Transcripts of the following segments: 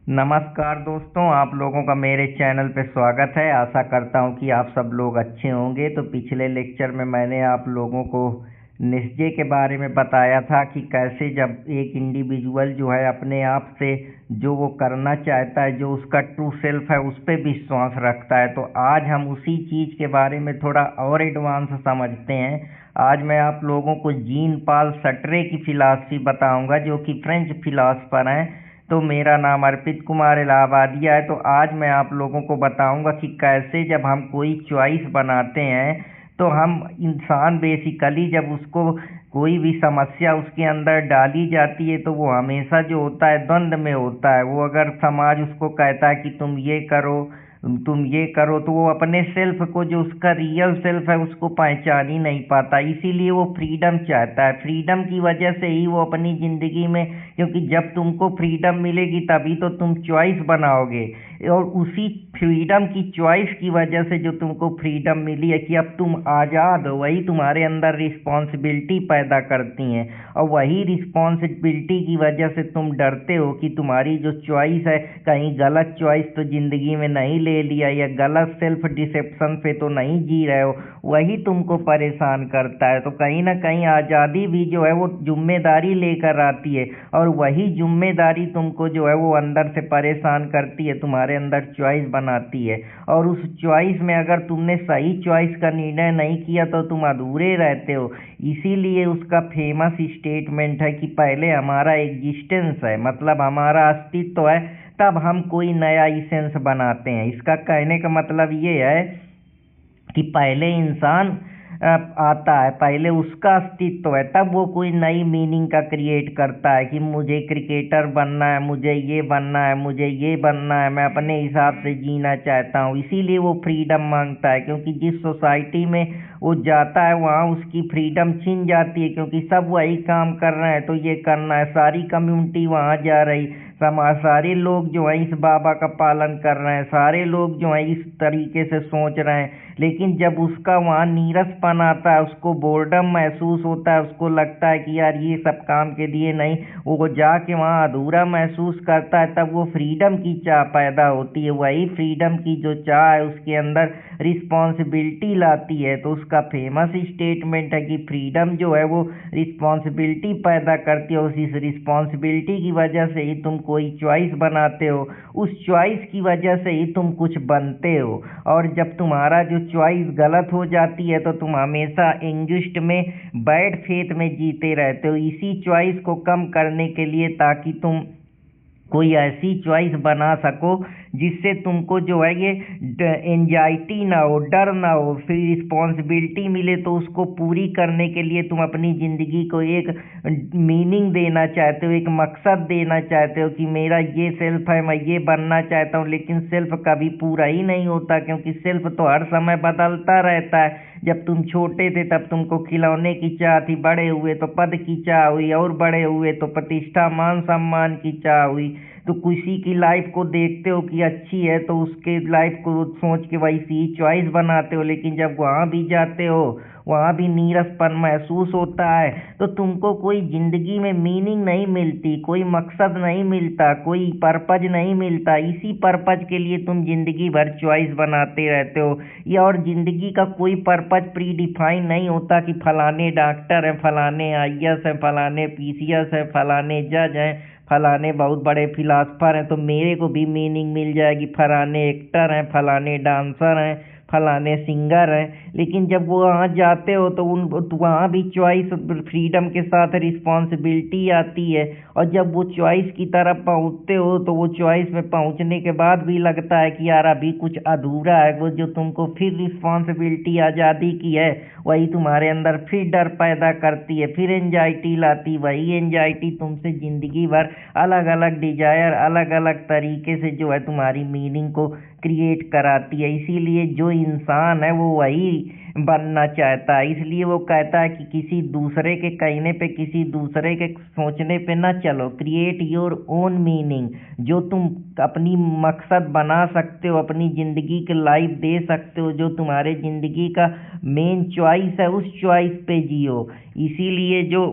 नमस्कार दोस्तों, आप लोगों का मेरे चैनल पे स्वागत है। आशा करता हूँ कि आप सब लोग अच्छे होंगे। तो पिछले लेक्चर में मैंने आप लोगों को निश्चय के बारे में बताया था कि कैसे जब एक इंडिविजुअल जो है अपने आप से जो वो करना चाहता है, जो उसका ट्रू सेल्फ है, उस पर विश्वास रखता है। तो आज हम उसी चीज़ के बारे में थोड़ा और एडवांस समझते हैं। आज मैं आप लोगों को जीन पॉल सर्ट्रे की फिलॉसफी बताऊंगा, जो कि फ्रेंच फिलॉसफर हैं। तो मेरा नाम अर्पित कुमार इलाहाबादिया है। तो आज मैं आप लोगों को बताऊंगा कि कैसे जब हम कोई चॉइस बनाते हैं, तो हम इंसान बेसिकली जब उसको कोई भी समस्या उसके अंदर डाली जाती है, तो वो हमेशा जो होता है द्वंद में होता है। वो अगर समाज उसको कहता है कि तुम ये करो, तो वो अपने सेल्फ को, जो उसका रियल सेल्फ है, उसको पहचान ही नहीं पाता। इसीलिए वो फ्रीडम चाहता है। फ्रीडम की वजह से ही वो अपनी ज़िंदगी में, क्योंकि जब तुमको फ्रीडम मिलेगी तभी तो तुम चॉइस बनाओगे। और उसी फ्रीडम की चॉइस की वजह से जो तुमको फ्रीडम मिली है कि अब तुम आज़ाद हो, वही तुम्हारे अंदर रिस्पॉन्सिबिलिटी पैदा करती हैं। और वही रिस्पॉन्सिबिलिटी की वजह से तुम डरते हो कि तुम्हारी जो चॉइस है, कहीं गलत चॉइस तो ज़िंदगी में नहीं ले लिया, या गलत सेल्फ डिसेप्शन पे तो नहीं जी रहे हो। वही तुमको परेशान करता है। तो कहीं ना कहीं आज़ादी भी जो है वो जिम्मेदारी लेकर आती है, और वही जिम्मेदारी तुमको जो है वो अंदर से परेशान करती है, तुम्हारे अंदर चॉइस बनाती है। और उस चॉइस में अगर तुमने सही चॉइस का निर्णय नहीं किया तो तुम अधूरे रहते हो। इसीलिए उसका फेमस स्टेटमेंट है कि पहले हमारा एग्जिस्टेंस है, मतलब हमारा अस्तित्व है, तब हम कोई नया इसेंस बनाते हैं। इसका कहने का मतलब ये है कि पहले इंसान आता है, पहले उसका अस्तित्व है, तब वो कोई नई मीनिंग का क्रिएट करता है कि मुझे क्रिकेटर बनना है, मुझे ये बनना है, मुझे ये बनना है, मैं अपने हिसाब से जीना चाहता हूँ। इसीलिए वो फ्रीडम मांगता है, क्योंकि जिस सोसाइटी में वो जाता है वहाँ उसकी फ्रीडम छिन जाती है, क्योंकि सब वही काम कर रहे हैं तो ये करना है। सारी कम्युनिटी वहाँ जा रही, समाज, सारे लोग जो है इस बाबा का पालन कर रहे हैं, सारे लोग जो है इस तरीके से सोच रहे हैं। लेकिन जब उसका वहाँ नीरसपन आता है, उसको बोर्डम महसूस होता है, उसको लगता है कि यार ये सब काम के लिए नहीं, वो जाके वहाँ अधूरा महसूस करता है, तब वो फ्रीडम की चाह पैदा होती है। वही फ्रीडम की जो चाह है उसके अंदर रिस्पॉन्सिबिलिटी लाती है। तो उसका फेमस स्टेटमेंट है कि फ्रीडम जो है वो रिस्पॉन्सिबिलिटी पैदा करती है। उस रिस्पॉन्सिबिलिटी की वजह से ही तुम कोई चॉइस बनाते हो, उस चॉइस की वजह से ही तुम कुछ बनते हो। और जब तुम्हारा जो चॉइस गलत हो जाती है तो तुम हमेशा एंगुस्ट में, बैड फेथ में जीते रहते हो, इसी चॉइस को कम करने के लिए, ताकि तुम कोई ऐसी चॉइस बना सको जिससे तुमको जो है ये एंजाइटी ना हो, डर ना हो। फिर रिस्पॉन्सिबिलिटी मिले तो उसको पूरी करने के लिए तुम अपनी ज़िंदगी को एक मीनिंग देना चाहते हो, एक मकसद देना चाहते हो कि मेरा ये सेल्फ है, मैं ये बनना चाहता हूँ। लेकिन सेल्फ कभी पूरा ही नहीं होता, क्योंकि सेल्फ तो हर समय बदलता रहता है। जब तुम छोटे थे तब तुमको खिलौने की चाह थी, बड़े हुए तो पद की चाह हुई, और बड़े हुए तो प्रतिष्ठा मान सम्मान की चाह हुई। तो किसी की लाइफ को देखते हो कि अच्छी है तो उसके लाइफ को सोच के वैसी ही चॉइस बनाते हो। लेकिन जब वहाँ भी जाते हो, वहाँ भी नीरसपन महसूस होता है, तो तुमको कोई जिंदगी में मीनिंग नहीं मिलती, कोई मकसद नहीं मिलता, कोई पर्पज नहीं मिलता। इसी पर्पज के लिए तुम जिंदगी भर चॉइस बनाते रहते हो। या और जिंदगी का कोई पर्पज प्री डिफाइन नहीं होता कि फलाने डॉक्टर हैं, फलाने आईएएस हैं, फलाने पीसीएस हैं, फलाने जज हैं, फलाने बहुत बड़े फिलासफर हैं तो मेरे को भी मीनिंग मिल जाएगी, फलाने एक्टर हैं, फलाने डांसर हैं, फलाने सिंगर हैं। लेकिन जब वो वहाँ जाते हो तो वहाँ भी चॉइस, फ्रीडम के साथ रिस्पॉन्सिबिलिटी आती है। और जब वो चॉइस की तरफ पहुँचते हो तो वो चॉइस में पहुँचने के बाद भी लगता है कि यार अभी कुछ अधूरा है। वो जो तुमको फिर रिस्पॉन्सिबिलिटी आज़ादी की है, वही तुम्हारे अंदर फिर डर पैदा करती है, फिर एंजाइटी लाती। वही एंजाइटी तुमसे ज़िंदगी भर अलग अलग डिजायर, अलग अलग तरीके से जो है तुम्हारी मीनिंग को क्रिएट कराती है। इसीलिए जो इंसान है वो वही बनना चाहता है। इसलिए वो कहता है कि किसी दूसरे के कहने पे, किसी दूसरे के सोचने पे ना चलो, क्रिएट योर ओन मीनिंग। जो तुम अपनी मकसद बना सकते हो, अपनी ज़िंदगी के लाइफ दे सकते हो, जो तुम्हारे ज़िंदगी का मेन चॉइस है, उस चॉइस पे जियो। इसीलिए जो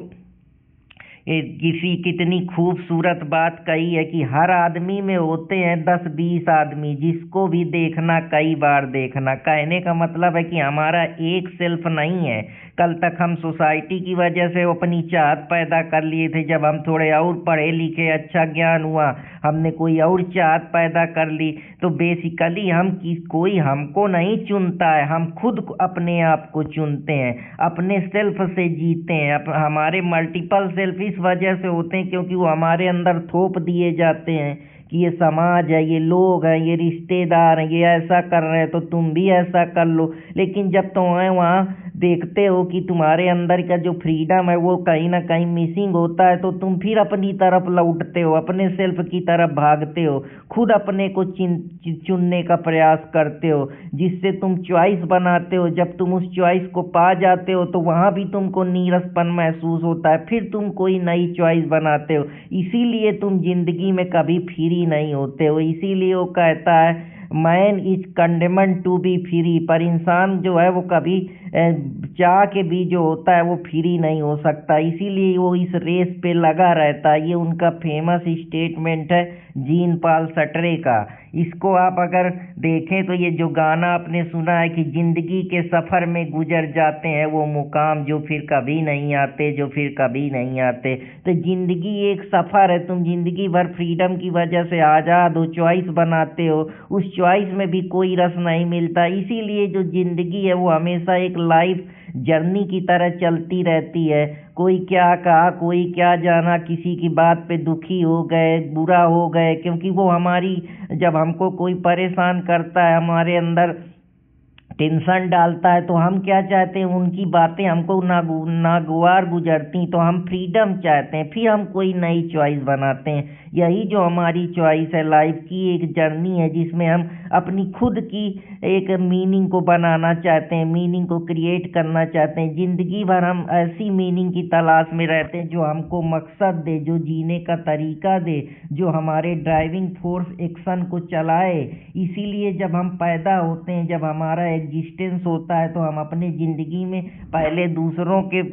किसी कितनी खूबसूरत बात कही है कि हर आदमी में होते हैं 10-20 आदमी, जिसको भी देखना कई बार देखना। कहने का मतलब है कि हमारा एक सेल्फ नहीं है। कल तक हम सोसाइटी की वजह से अपनी चाहत पैदा कर लिए थे, जब हम थोड़े और पढ़े लिखे, अच्छा ज्ञान हुआ, हमने कोई और चाहत पैदा कर ली। तो बेसिकली कोई हमको नहीं चुनता है, हम खुद अपने आप को चुनते हैं, अपने सेल्फ से जीते हैं। हमारे मल्टीपल सेल्फ इस वजह से होते हैं क्योंकि वो हमारे अंदर थोप दिए जाते हैं कि ये समाज है, ये लोग हैं, ये रिश्तेदार हैं, ये ऐसा कर रहे हैं तो तुम भी ऐसा कर लो। लेकिन जब तुम वहाँ देखते हो कि तुम्हारे अंदर का जो फ्रीडम है वो कहीं ना कहीं मिसिंग होता है, तो तुम फिर अपनी तरफ लौटते हो, अपने सेल्फ की तरफ भागते हो, खुद अपने को चुनने का प्रयास करते हो, जिससे तुम चॉइस बनाते हो। जब तुम उस चॉइस को पा जाते हो तो वहाँ भी तुमको नीरसपन महसूस होता है, फिर तुम कोई नई चॉइस बनाते हो। इसीलिए तुम जिंदगी में कभी फ्री नहीं होते हो। इसीलिए वो कहता है man is condemned to be free, पर इंसान जो है वो कभी चाह के भी जो होता है वो फ्री नहीं हो सकता। इसीलिए वो इस रेस पे लगा रहता है। ये उनका फेमस स्टेटमेंट है जीन पॉल सर्ट्रे का। इसको आप अगर देखें तो ये जो गाना आपने सुना है कि जिंदगी के सफर में गुजर जाते हैं वो मुकाम जो फिर कभी नहीं आते, जो फिर कभी नहीं आते। तो जिंदगी एक सफर है, तुम जिंदगी भर फ्रीडम की वजह से आज़ाद हो, चॉइस बनाते हो, उस चॉइस में भी कोई रस नहीं मिलता। इसीलिए जो जिंदगी है वो हमेशा एक लाइफ जर्नी की तरह चलती रहती है। कोई क्या कहा, कोई क्या जाना, किसी की बात पे दुखी हो गए, बुरा हो गए, क्योंकि वो हमारी, जब हमको कोई परेशान करता है, हमारे अंदर टेंशन डालता है, तो हम क्या चाहते हैं, उनकी बातें हमको नागवार गुजरती तो हम फ्रीडम चाहते हैं, फिर हम कोई नई चॉइस बनाते हैं। यही जो हमारी चॉइस है, लाइफ की एक जर्नी है जिसमें हम अपनी खुद की एक मीनिंग को बनाना चाहते हैं, मीनिंग को क्रिएट करना चाहते हैं। ज़िंदगी भर हम ऐसी मीनिंग की तलाश में रहते हैं जो हमको मकसद दे, जो जीने का तरीका दे, जो हमारे ड्राइविंग फोर्स एक्शन को चलाए। इसीलिए जब हम पैदा होते हैं, जब हमारा एग्जिस्टेंस होता है, तो हम अपने ज़िंदगी में पहले दूसरों के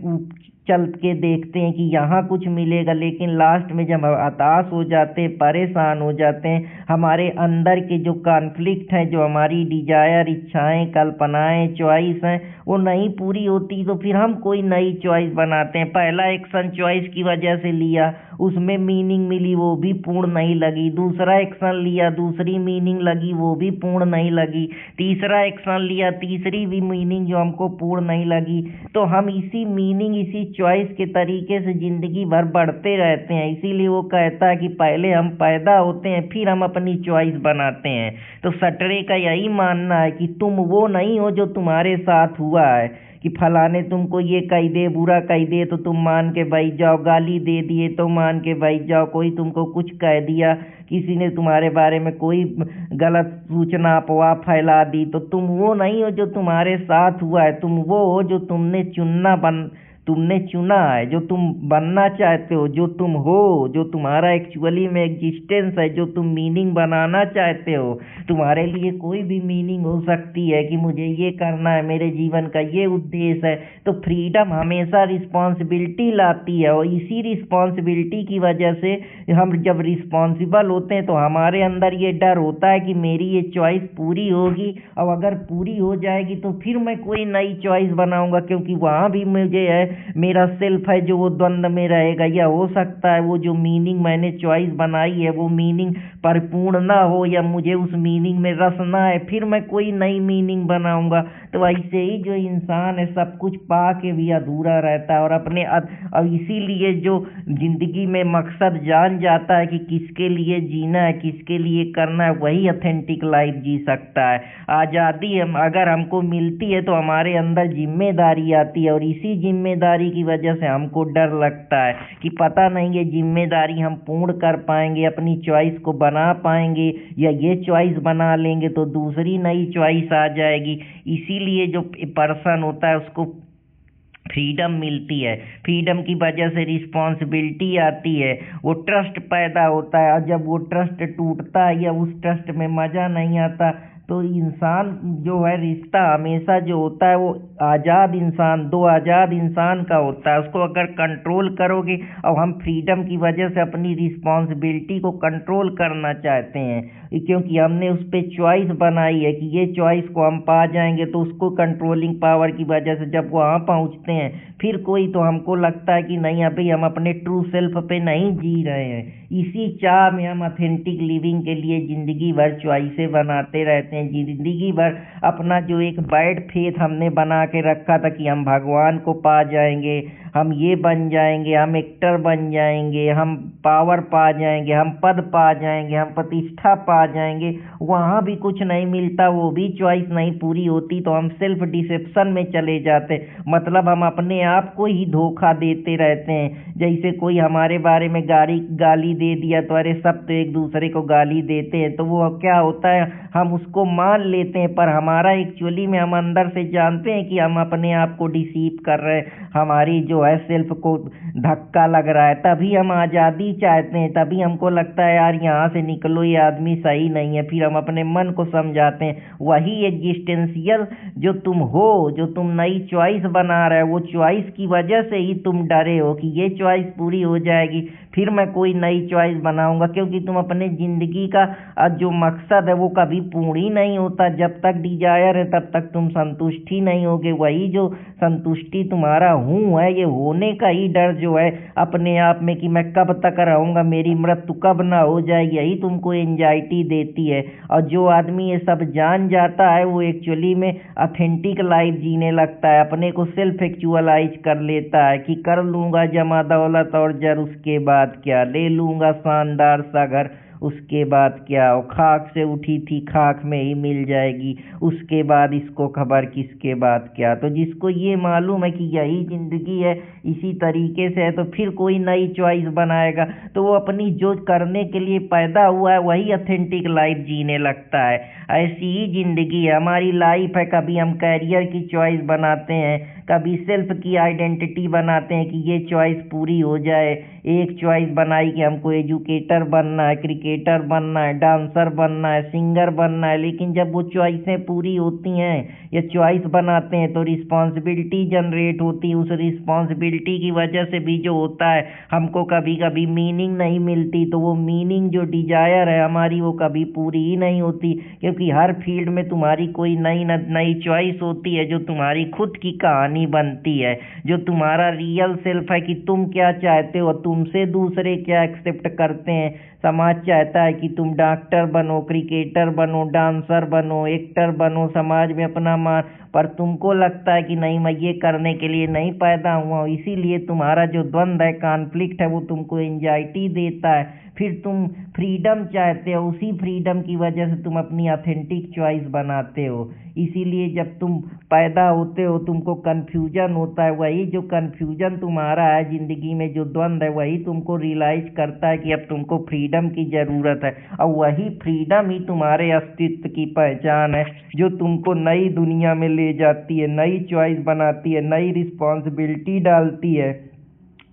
चल के देखते हैं कि यहाँ कुछ मिलेगा, लेकिन लास्ट में जब हताश हो जाते हैं, परेशान हो जाते हैं, हमारे अंदर के जो कॉन्फ्लिक्ट हैं, जो हमारी डिजायर, इच्छाएं, कल्पनाएं, चॉइस हैं, वो नहीं पूरी होती, तो फिर हम कोई नई चॉइस बनाते हैं। पहला एक्शन चॉइस की वजह से लिया, उसमें मीनिंग मिली, वो भी पूर्ण नहीं लगी। दूसरा एक्शन लिया, दूसरी मीनिंग लगी, वो भी पूर्ण नहीं लगी। तीसरा एक्शन लिया, तीसरी भी मीनिंग जो हमको पूर्ण नहीं लगी। तो हम इसी मीनिंग, इसी चॉइस के तरीके से जिंदगी भर बढ़ते रहते हैं। इसीलिए वो कहता है कि पहले हम पैदा होते हैं, फिर हम अपनी चॉइस बनाते हैं। तो सटरे का यही मानना है कि तुम वो नहीं हो जो तुम्हारे साथ हुआ है, कि फलाने तुमको ये कह दे, बुरा कह दे तो तुम मान के बैठ जाओ, गाली दे दिए तो मान के बैठ जाओ, कोई तुमको कुछ कह दिया, किसी ने तुम्हारे बारे में कोई गलत सूचना, अफवाह फैला दी, तो तुम वो नहीं हो जो तुम्हारे साथ हुआ है। तुम वो हो जो तुमने चुना है, जो तुम बनना चाहते हो, जो तुम हो, जो तुम्हारा एक्चुअली में एग्जिस्टेंस है, जो तुम मीनिंग बनाना चाहते हो। तुम्हारे लिए कोई भी मीनिंग हो सकती है कि मुझे ये करना है, मेरे जीवन का ये उद्देश्य है। तो फ्रीडम हमेशा रिस्पॉन्सिबिलिटी लाती है, और इसी रिस्पॉन्सिबिलिटी की वजह से हम जब रिस्पॉन्सिबल होते हैं तो हमारे अंदर ये डर होता है कि मेरी ये चॉइस पूरी होगी, और अगर पूरी हो जाएगी तो फिर मैं कोई नई चॉइस बनाऊंगा, क्योंकि वहाँ भी मुझे है, मेरा सेल्फ है जो वो द्वंद्व में रहेगा। या हो सकता है वो जो मीनिंग मैंने चॉइस बनाई है वो मीनिंग परिपूर्ण ना हो, या मुझे उस मीनिंग में रस ना है, फिर मैं कोई नई मीनिंग बनाऊंगा। तो ऐसे ही जो इंसान है सब कुछ पा के भी अधूरा रहता है, और इसीलिए जो जिंदगी में मकसद जान जाता है कि किसके लिए जीना है, किसके लिए करना है, वही ऑथेंटिक लाइफ जी सकता है। आज़ादी अगर हमको मिलती है तो हमारे अंदर जिम्मेदारी आती है, और इसी जिम्मेदारी की वजह से हमको डर लगता है कि पता नहीं ये जिम्मेदारी हम पूर्ण कर पाएंगे, अपनी चॉइस को बना पाएंगे, या ये चॉइस बना लेंगे तो दूसरी नई चॉइस आ जाएगी। इसीलिए जो पर्सन होता है उसको फ्रीडम मिलती है, फ्रीडम की वजह से रिस्पॉन्सिबिलिटी आती है, वो ट्रस्ट पैदा होता है, और जब वो ट्रस्ट टूटता है या उस ट्रस्ट में मज़ा नहीं आता तो इंसान जो है रिश्ता हमेशा जो होता है वो आज़ाद इंसान, दो आज़ाद इंसान का होता है। उसको अगर कंट्रोल करोगे, और हम फ्रीडम की वजह से अपनी रिस्पॉन्सिबिलिटी को कंट्रोल करना चाहते हैं, क्योंकि हमने उस पर चॉइस बनाई है कि ये चॉइस को हम पा जाएंगे, तो उसको कंट्रोलिंग पावर की वजह से जब वहाँ पहुँचते हैं फिर कोई तो हमको लगता है कि नहीं, अभी हम अपने ट्रू सेल्फ पे नहीं जी रहे हैं। इसी चाह में हम ऑथेंटिक लिविंग के लिए ज़िंदगी भर चॉइसें बनाते रहते हैं। ज़िंदगी भर अपना जो एक बैड फेथ हमने बना के रखा था कि हम भगवान को पा जाएंगे, हम ये बन जाएंगे, हम एक्टर बन जाएंगे, हम पावर पा जाएंगे, हम पद पा जाएंगे, हम प्रतिष्ठा पा जाएंगे, वहाँ भी कुछ नहीं मिलता, वो भी चॉइस नहीं पूरी होती, तो हम सेल्फ डिसेप्शन में चले जाते। मतलब हम अपने आप को ही धोखा देते रहते हैं। जैसे कोई हमारे बारे में गाली दे दिया तो अरे सब तो एक दूसरे को गाली देते हैं, तो वो क्या होता है, हम उसको मान लेते हैं, पर हमारा एक्चुअली में हम अंदर से जानते हैं कि हम अपने आप को डिसीव कर रहे हैं, हमारी जो है सेल्फ को धक्का लग रहा है। तभी हम आज़ादी चाहते हैं, तभी हमको लगता है यार यहाँ से निकलो, ये आदमी सही नहीं है, फिर हम अपने मन को समझाते हैं। वही एग्जिस्टेंशियल जो तुम हो, जो तुम नई चॉइस बना रहे हो, वो चॉइस की वजह से ही तुम डरे हो कि ये चॉइस पूरी हो जाएगी फिर मैं कोई नई चॉइस बनाऊंगा, क्योंकि तुम अपने ज़िंदगी का जो मकसद है वो कभी पूर्ण ही नहीं होता। जब तक डिजायर है तब तक तुम संतुष्ट ही नहीं होगे। वही जो संतुष्टि तुम्हारा हूँ है, ये होने का ही डर जो है अपने आप में कि मैं कब तक रहूँगा, मेरी मृत्यु कब ना हो जाए, यही तुमको एंजाइटी देती है। और जो आदमी ये सब जान जाता है वो एक्चुअली में ऑथेंटिक लाइफ जीने लगता है, अपने को सेल्फ एक्चुअलाइज कर लेता है कि कर लूँगा जमा दौलत और जर, उसके बाद क्या, ले लूँगा शानदार सा घर, उसके बाद क्या, और खाक से उठी थी खाक में ही मिल जाएगी, उसके बाद इसको खबर किसके बाद क्या। तो जिसको ये मालूम है कि यही ज़िंदगी है, इसी तरीके से है, तो फिर कोई नई चॉइस बनाएगा, तो वो अपनी जो करने के लिए पैदा हुआ है वही ऑथेंटिक लाइफ जीने लगता है। ऐसी ही ज़िंदगी है, हमारी लाइफ है। कभी हम कैरियर की चॉइस बनाते हैं, कभी सेल्फ की आइडेंटिटी बनाते हैं कि ये चॉइस पूरी हो जाए। एक चॉइस बनाई कि हमको एजुकेटर बनना है, क्रिकेटर बनना है, डांसर बनना है, सिंगर बनना है, लेकिन जब वो चॉइसें पूरी होती हैं या चॉइस बनाते हैं तो रिस्पॉन्सिबिलिटी जनरेट होती है। उस रिस्पॉन्सिबिलिटी की वजह से भी जो होता है हमको कभी कभी मीनिंग नहीं मिलती, तो वो मीनिंग जो डिजायर है हमारी वो कभी पूरी ही नहीं होती, क्योंकि हर फील्ड में तुम्हारी कोई नई चॉइस होती है जो तुम्हारी खुद की कहानी बनती है, जो तुम्हारा रियल सेल्फ है कि तुम क्या चाहते हो, तुमसे दूसरे क्या एक्सेप्ट करते हैं। समाज चाहता है कि तुम डॉक्टर बनो, क्रिकेटर बनो, डांसर बनो, एक्टर बनो, समाज में अपना मान, पर तुमको लगता है कि नहीं, मैं ये करने के लिए नहीं पैदा हुआ हूँ। इसीलिए तुम्हारा जो द्वंद्व है, कॉन्फ्लिक्ट है, वो तुमको एंजाइटी देता है। फिर तुम फ्रीडम चाहते हो, उसी फ्रीडम की वजह से तुम अपनी ऑथेंटिक चॉइस बनाते हो। इसीलिए जब तुम पैदा होते हो तुमको कन्फ्यूजन होता है, वही जो कन्फ्यूजन तुम्हारा है ज़िंदगी में, जो द्वंद्व है, वही तुमको रियलाइज करता है कि अब तुमको फ्रीडम की ज़रूरत है। और वही फ्रीडम ही तुम्हारे अस्तित्व की पहचान है, जो तुमको नई दुनिया में ले जाती है, नई चॉइस बनाती है, नई रिस्पॉन्सिबिलिटी डालती है।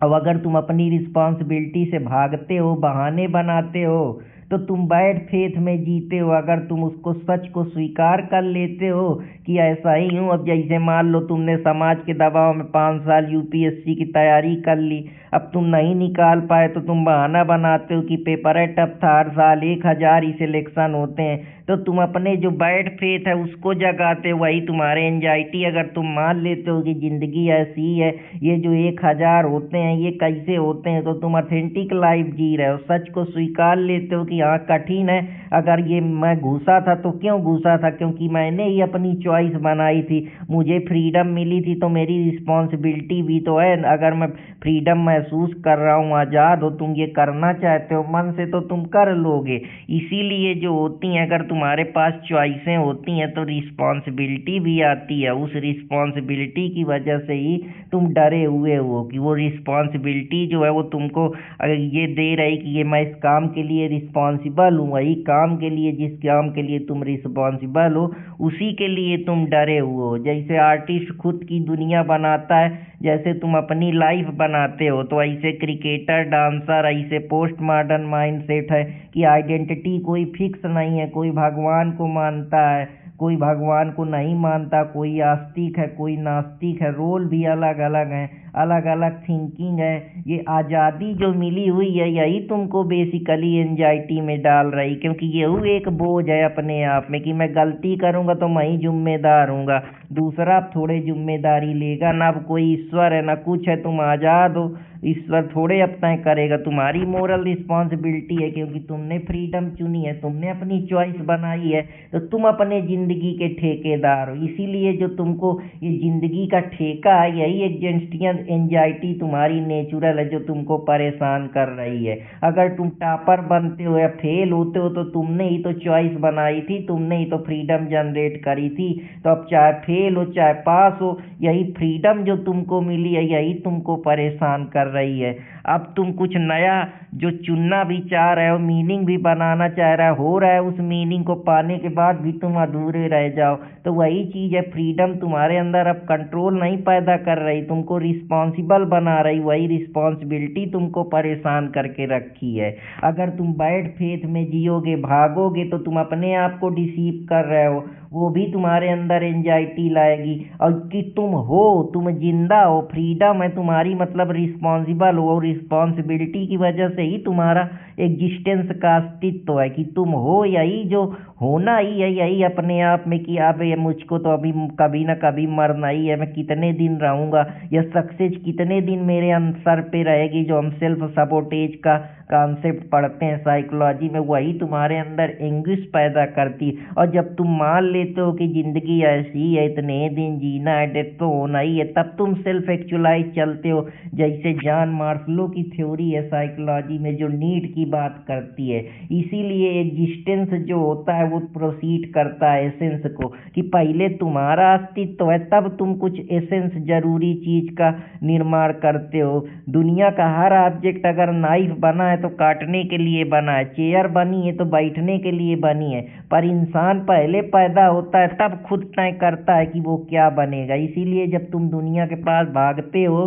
अब अगर तुम अपनी रिस्पॉन्सिबिलिटी से भागते हो, बहाने बनाते हो, तो तुम बैड फेथ में जीते हो। अगर तुम उसको सच को स्वीकार कर लेते हो कि ऐसा ही हूँ, अब जैसे मान लो तुमने समाज के दबाव में 5 साल यूपीएससी की तैयारी कर ली, अब तुम नहीं निकाल पाए तो तुम बहाना बनाते हो कि पेपर है टफ था, हर साल 1000 ही सिलेक्शन होते हैं, तो तुम अपने जो बैड फेथ है उसको जगाते हो। वही तुम्हारे एंजाइटी, अगर तुम मान लेते हो कि ज़िंदगी ऐसी ही है, ये जो 1000 होते हैं ये कैसे होते हैं, तो तुम ऑथेंटिक लाइफ जी रहे हो। सच को स्वीकार लेते हो कि हाँ कठिन है, अगर ये मैं घुसा था तो क्यों घुसा था, क्योंकि मैंने ही अपनी चॉइस बनाई थी, मुझे फ्रीडम मिली थी, तो मेरी रिस्पॉन्सिबिलिटी भी तो है। अगर मैं फ्रीडम महसूस कर रहा हूँ, आज़ाद हो, तुम ये करना चाहते हो मन से, तो तुम कर लोगे। इसीलिए जो होती हैं, अगर तुम्हारे पास चॉइसें होती हैं तो रिस्पॉन्सिबिलिटी भी आती है। उस रिस्पॉन्सिबिलिटी की वजह से ही तुम डरे हुए हो कि वो रिस्पॉन्सिबिलिटी जो है वो तुमको अगर ये दे रही कि ये मैं इस काम के लिए रिस्पॉन्सिबल हूँ, वही काम काम के लिए, जिस काम के लिए तुम रिस्पॉन्सिबल हो, उसी के लिए तुम डरे हुए हो। जैसे आर्टिस्ट खुद की दुनिया बनाता है, जैसे तुम अपनी लाइफ बनाते हो, तो ऐसे क्रिकेटर, डांसर, ऐसे पोस्ट मॉडर्न माइंडसेट है कि आइडेंटिटी कोई फिक्स नहीं है। कोई भगवान को मानता है, कोई भगवान को नहीं मानता, कोई आस्तिक है, कोई नास्तिक है, रोल भी अलग अलग हैं, अलग अलग थिंकिंग है। ये आज़ादी जो मिली हुई है, यही तुमको बेसिकली एंजाइटी में डाल रही, क्योंकि यही एक बोझ है अपने आप में कि मैं गलती करूँगा तो मैं ही जिम्मेदार हूँगा, दूसरा थोड़े जिम्मेदारी लेगा ना। अब कोई ईश्वर है ना कुछ है, तुम आज़ाद हो, ईश्वर थोड़े अब तय करेगा। तुम्हारी मोरल रिस्पॉन्सिबिलिटी है, क्योंकि तुमने फ्रीडम चुनी है, तुमने अपनी चॉइस बनाई है, तो तुम अपने ज़िंदगी के ठेकेदार हो। इसीलिए जो तुमको ये ज़िंदगी का ठेका है, यही एग्जिस्टिंग एंजाइटी तुम्हारी नेचुरल है जो तुमको परेशान कर रही है। अगर तुम टॉपर बनते हो या फेल होते हो, तो तुमने ही तो चॉइस बनाई थी, तुमने ही तो फ्रीडम जनरेट करी थी। तो अब चाहे फेल हो चाहे पास हो, यही फ्रीडम जो तुमको मिली है, यही तुमको परेशान कर रही है। अब तुम कुछ नया जो चुनना भी चाह रहे हो, मीनिंग भी बनाना चाह रहे हो रहा है, उस मीनिंग को पाने के बाद भी तुम अधूरे रह जाओ। तो वही चीज़ है, फ्रीडम तुम्हारे अंदर अब कंट्रोल नहीं पैदा कर रही, तुमको रिस्पॉन्सिबल बना रही। वही रिस्पॉन्सिबिलिटी तुमको परेशान करके रखी है। अगर तुम बैड फेथ में जियोगे, भागोगे, तो तुम अपने आप को डिसीव कर रहे हो, वो भी तुम्हारे अंदर एंजाइटी लाएगी। और कि तुम हो, तुम जिंदा हो, फ्रीडम है तुम्हारी, मतलब रिस्पॉन्सिबल हो, और रिस्पॉन्सिबिलिटी की वजह से ही तुम्हारा एग्जिस्टेंस का अस्तित्व है कि तुम हो। यही जो होना ही है, यही अपने आप में कि अब ये मुझको तो अभी कभी ना कभी मरना ही है, मैं कितने दिन रहूँगा, यह सक्सेस कितने दिन मेरे सर पे रहेगी। जो हम सेल्फ सबोटेज का कॉन्सेप्ट पढ़ते हैं साइकोलॉजी में, वही तुम्हारे अंदर एंग्विश पैदा करती है। और जब तुम मान लेते हो कि ज़िंदगी ऐसी है, इतने दिन जीना है, डेथ तो होना ही है, तब तुम सेल्फ एक्चुअलाइज चलते हो। जैसे जॉन मार्शलो की थ्योरी है साइकोलॉजी में, जो नीड की बात करती है। इसीलिए एग्जिस्टेंस जो होता है वो प्रोसीड करता है एसेंस को, कि पहले तुम्हारा अस्तित्व है, तब तुम कुछ एसेंस जरूरी चीज का निर्माण करते हो। दुनिया का हर ऑब्जेक्ट अगर नाइफ बना है तो काटने के लिए बना है, चेयर बनी है तो बैठने के लिए बनी है, पर इंसान पहले पैदा होता है, तब खुद तय करता है कि वो क्या बनेगा। इसीलिए जब तुम दुनिया के पास भागते हो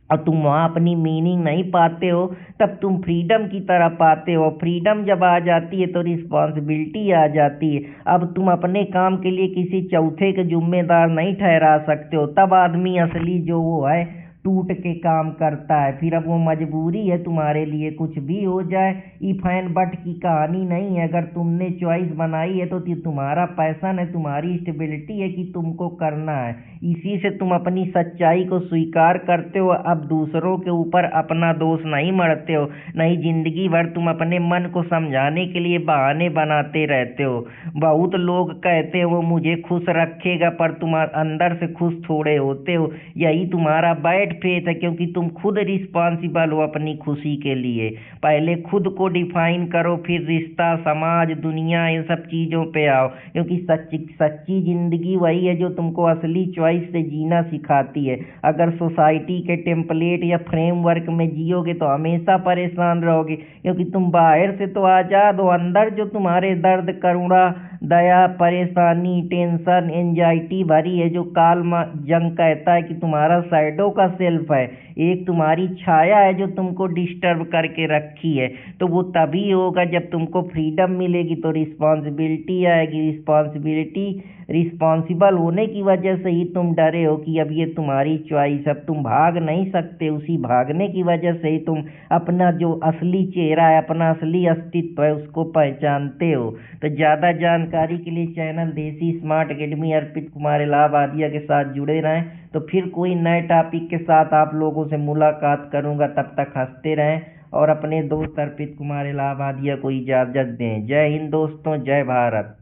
और तुम वहाँ अपनी मीनिंग नहीं पाते हो, तब तुम फ्रीडम की तरह पाते हो। फ्रीडम जब आ जाती है तो रिस्पॉन्सिबिलिटी आ जाती है। अब तुम अपने काम के लिए किसी चौथे के जिम्मेदार नहीं ठहरा सकते हो, तब आदमी असली जो वो है टूट के काम करता है। फिर अब वो मजबूरी है तुम्हारे लिए, कुछ भी हो जाए, इफ एंड बट की कहानी नहीं है। अगर तुमने चॉइस बनाई है तो तुम्हारा पैशन है, तुम्हारी स्टेबिलिटी है कि तुमको करना है। इसी से तुम अपनी सच्चाई को स्वीकार करते हो। अब दूसरों के ऊपर अपना दोष नहीं मढ़ते हो, नहीं जिंदगी भर तुम अपने मन को समझाने के लिए बहाने बनाते रहते हो। बहुत लोग कहते हैं वो मुझे खुश रखेगा, पर तुम अंदर से खुश थोड़े होते हो। यही तुम्हारा बैड फेथ है, क्योंकि तुम खुद रिस्पॉन्सिबल हो अपनी खुशी के लिए। पहले खुद को डिफाइन करो, फिर रिश्ता, समाज, दुनिया, इन सब चीज़ों पे आओ। क्योंकि सच्ची जिंदगी वही है जो तुमको असली चॉइस से जीना सिखाती है। अगर सोसाइटी के टेम्पलेट या फ्रेमवर्क में जियोगे तो हमेशा परेशान रहोगे, क्योंकि तुम बाहर से तो आज़ाद हो, अंदर जो तुम्हारे दर्द, करुणा, दया, परेशानी, टेंशन, एंजाइटी भरी है, जो कार्ल जंग कहता है कि तुम्हारा शैडो का सेल्फ है, एक तुम्हारी छाया है जो तुमको डिस्टर्ब करके रखी है। तो वो तभी होगा जब तुमको फ्रीडम मिलेगी, तो रिस्पॉन्सिबिलिटी आएगी। रिस्पॉन्सिबल होने की वजह से ही तुम डरे हो कि अब ये तुम्हारी चॉइस, अब तुम भाग नहीं सकते। उसी भागने की वजह से ही तुम अपना जो असली चेहरा है, अपना असली अस्तित्व है, उसको पहचानते हो। तो ज़्यादा जानकारी के लिए चैनल देसी स्मार्ट अकेडमी अर्पित कुमार इलाहाबादिया के साथ जुड़े रहें। तो फिर कोई नए टॉपिक के साथ आप लोगों से मुलाकात करूंगा, तब तक हंसते रहें और अपने दोस्त अर्पित कुमार इलाहाबादिया को इजाज़त दें। जय हिंद दोस्तों, जय भारत।